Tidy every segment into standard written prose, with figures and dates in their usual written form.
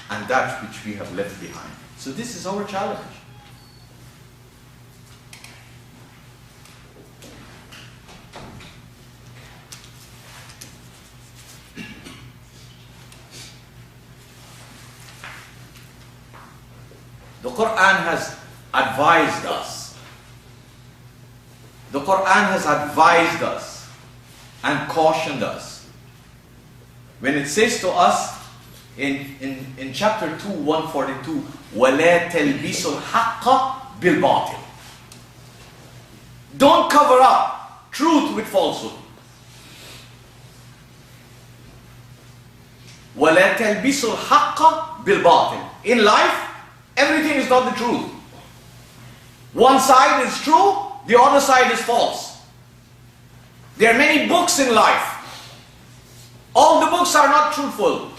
and that which we have left behind. So this is our challenge. The Qur'an has advised us. The Qur'an has advised us and cautioned us. When it says to us in chapter 2, 142, وَلَا تَلْبِسُوا الْحَقَّ بِالْبَاطِلِ. Don't cover up truth with falsehood. وَلَا تَلْبِسُوا الْحَقَّ بِالْبَاطِلِ. In life, everything is not the truth. One side is true, the other side is false. There are many books in life. All the books are not truthful.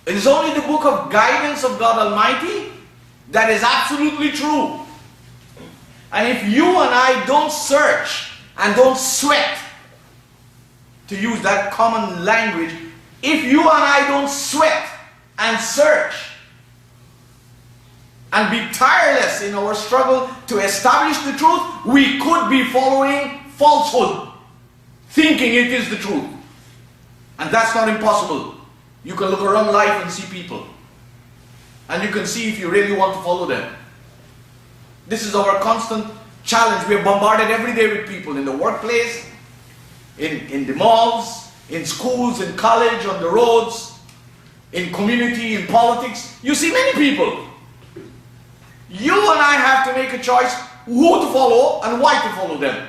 It is only the book of guidance of God Almighty that is absolutely true. And if you and I don't search and don't sweat, to use that common language, if you and I don't sweat and search and be tireless in our struggle to establish the truth, we could be following falsehood, thinking it is the truth. And that's not impossible. You can look around life and see people, and you can see if you really want to follow them. This is our constant challenge. We are bombarded every day with people in the workplace, in the malls, in schools, in college, on the roads, in community, in politics. You see many people. You and I have to make a choice who to follow and why to follow them.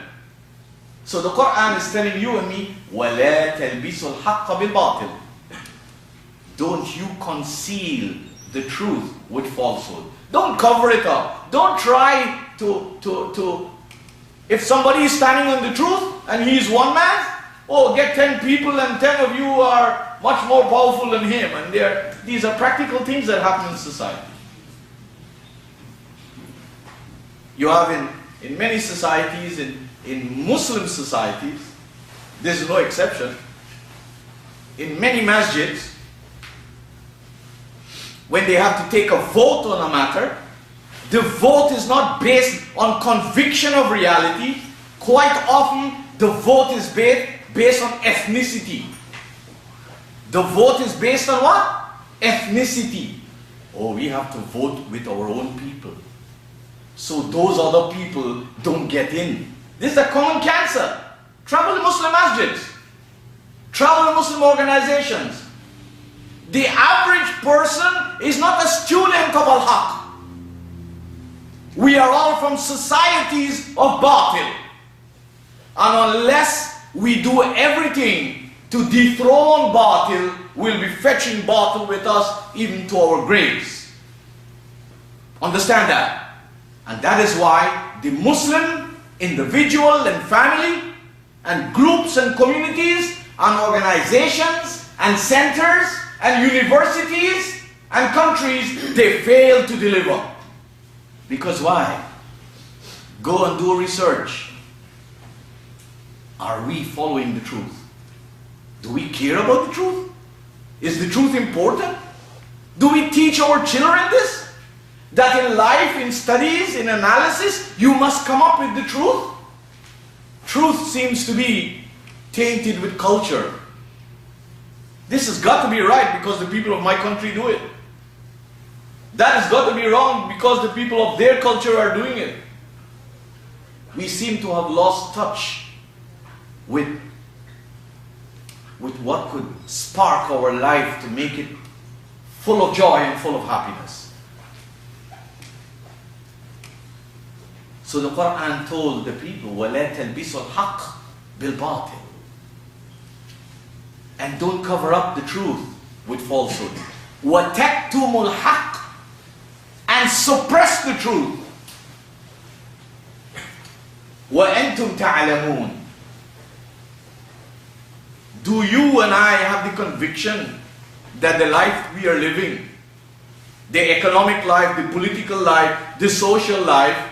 So the Qur'an is telling you and me, وَلَا تَلْبِسُوا الْحَقَّ بِالْبَاطِلِ. Don't you conceal the truth with falsehood. Don't cover it up. Don't try to if somebody is standing on the truth and he is one man, oh, get 10 people and 10 of you are much more powerful than him. And these are practical things that happen in society. You have in many societies, in Muslim societies, this is no exception, in many masjids, when they have to take a vote on a matter, the vote is not based on conviction of reality. Quite often, the vote is based on ethnicity. The vote is based on what? Ethnicity. Oh, we have to vote with our own people, so those other people don't get in. This is a common cancer. Travel to Muslim masjids. Travel to Muslim organizations. The average person is not a student of al-haq. We are all from societies of batil. And unless we do everything to dethrone batil, we'll be fetching batil with us even to our graves. Understand that? And that is why the Muslim individual and family and groups and communities and organizations and centers and universities and countries, they fail to deliver. Because why? Go and do research. Are we following the truth? Do we care about the truth? Is the truth important? Do we teach our children this? That in life, in studies, in analysis, you must come up with the truth? Truth seems to be tainted with culture. This has got to be right because the people of my country do it. That has got to be wrong because the people of their culture are doing it. We seem to have lost touch with what could spark our life to make it full of joy and full of happiness. So the Qur'an told the people, وَلَا تَلْبِسُوا الْحَقَّ بِالْبَاطِلِ. And don't cover up the truth with falsehood. وَتَكْتُمُوا الْحَقَّ. And suppress the truth. وَأَنْتُمْ تَعْلَمُونَ. Do you and I have the conviction that the life we are living, the economic life, the political life, the social life,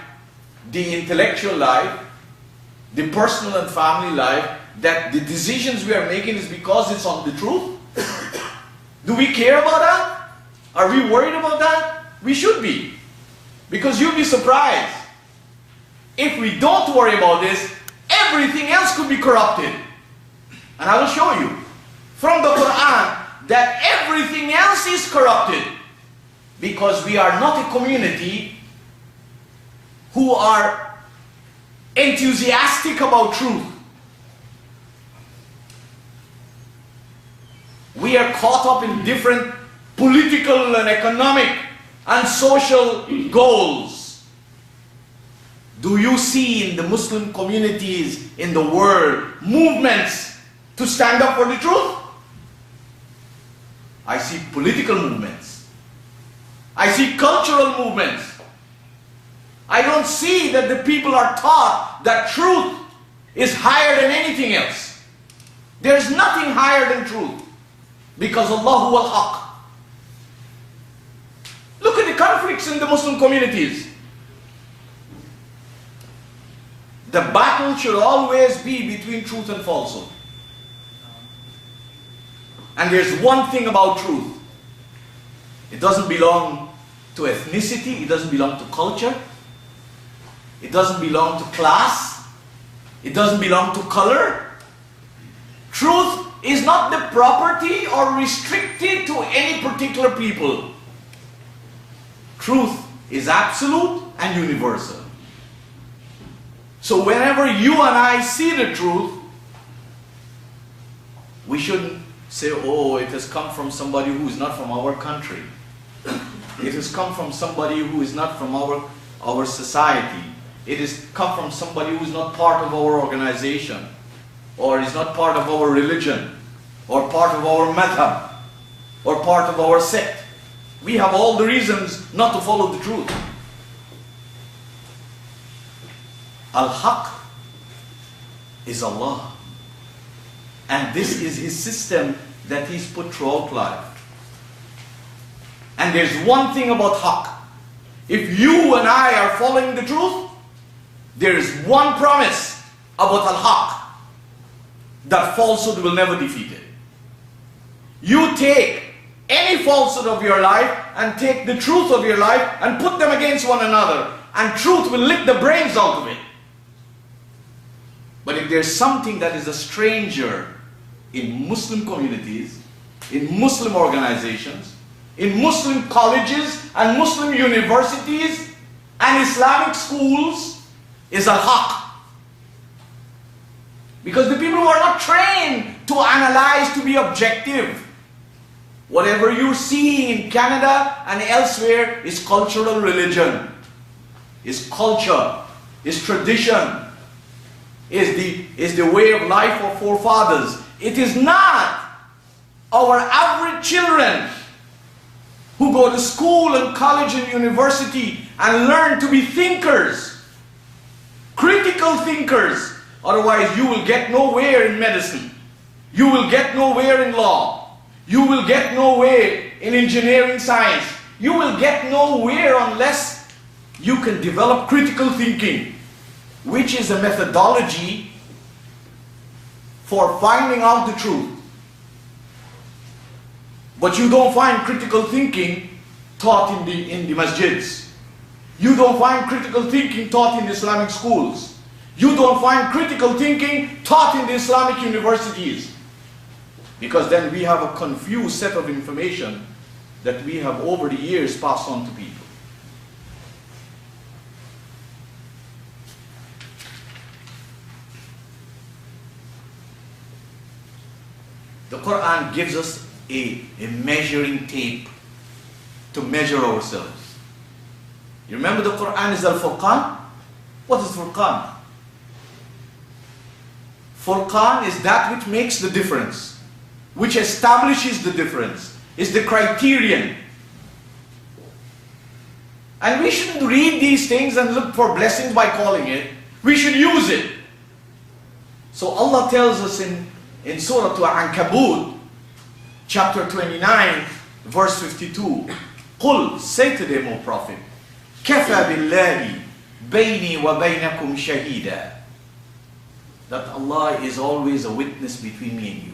the intellectual life, the personal and family life, that the decisions we are making is because it's on the truth? Do we care about that? Are we worried about that? We should be. Because you'll be surprised. If we don't worry about this, everything else could be corrupted. And I will show you from the Qur'an that everything else is corrupted. Because we are not a community who are enthusiastic about truth. We are caught up in different political and economic and social goals. Do you see in the Muslim communities in the world movements to stand up for the truth? I see political movements. I see cultural movements. I don't see that the people are taught that truth is higher than anything else. There's nothing higher than truth. Because Allah huwa al-haq. Look at the conflicts in the Muslim communities. The battle should always be between truth and falsehood. And there's one thing about truth. It doesn't belong to ethnicity. It doesn't belong to culture. It doesn't belong to class. It doesn't belong to color. Truth is not the property or restricted to any particular people. Truth is absolute and universal. So whenever you and I see the truth, we shouldn't say, oh, it has come from somebody who is not from our country. It has come from somebody who is not from our society. It has come from somebody who is not part of our organization, or is not part of our religion, or part of our madhab, or part of our sect. We have all the reasons not to follow the truth. Al-Haq is Allah. And this is His system that He's put throughout life. And there's one thing about Haq. If you and I are following the truth, there is one promise about Al-Haq, that falsehood will never defeat it. You take any falsehood of your life and take the truth of your life and put them against one another, and truth will lick the brains out of it. But if there's something that is a stranger in Muslim communities, in Muslim organizations, in Muslim colleges and Muslim universities and Islamic schools, is Al-Haq. Because the people who are not trained to analyze, to be objective. Whatever you're seeing in Canada and elsewhere is cultural religion, is culture, is tradition, is the way of life of forefathers. It is not our average children who go to school and college and university and learn to be thinkers, critical thinkers. Otherwise you will get nowhere in medicine. You will get nowhere in law. You will get nowhere in engineering science. You will get nowhere unless you can develop critical thinking, which is a methodology for finding out the truth. But you don't find critical thinking taught in the masjids. You don't find critical thinking taught in the Islamic schools. You don't find critical thinking taught in the Islamic universities. Because then we have a confused set of information that we have over the years passed on to people. The Qur'an gives us a measuring tape to measure ourselves. You remember the Qur'an is Al-Furqan? What is Furqan? Furqan is that which makes the difference, which establishes the difference, is the criterion. And we shouldn't read these things and look for blessings by calling it. We should use it. So Allah tells us in Surah Al-Ankabut, chapter 29, verse 52, Qul, say to them, O Prophet, Kafa billahi bayni wa baynakum shahida. That Allah is always a witness between me and you.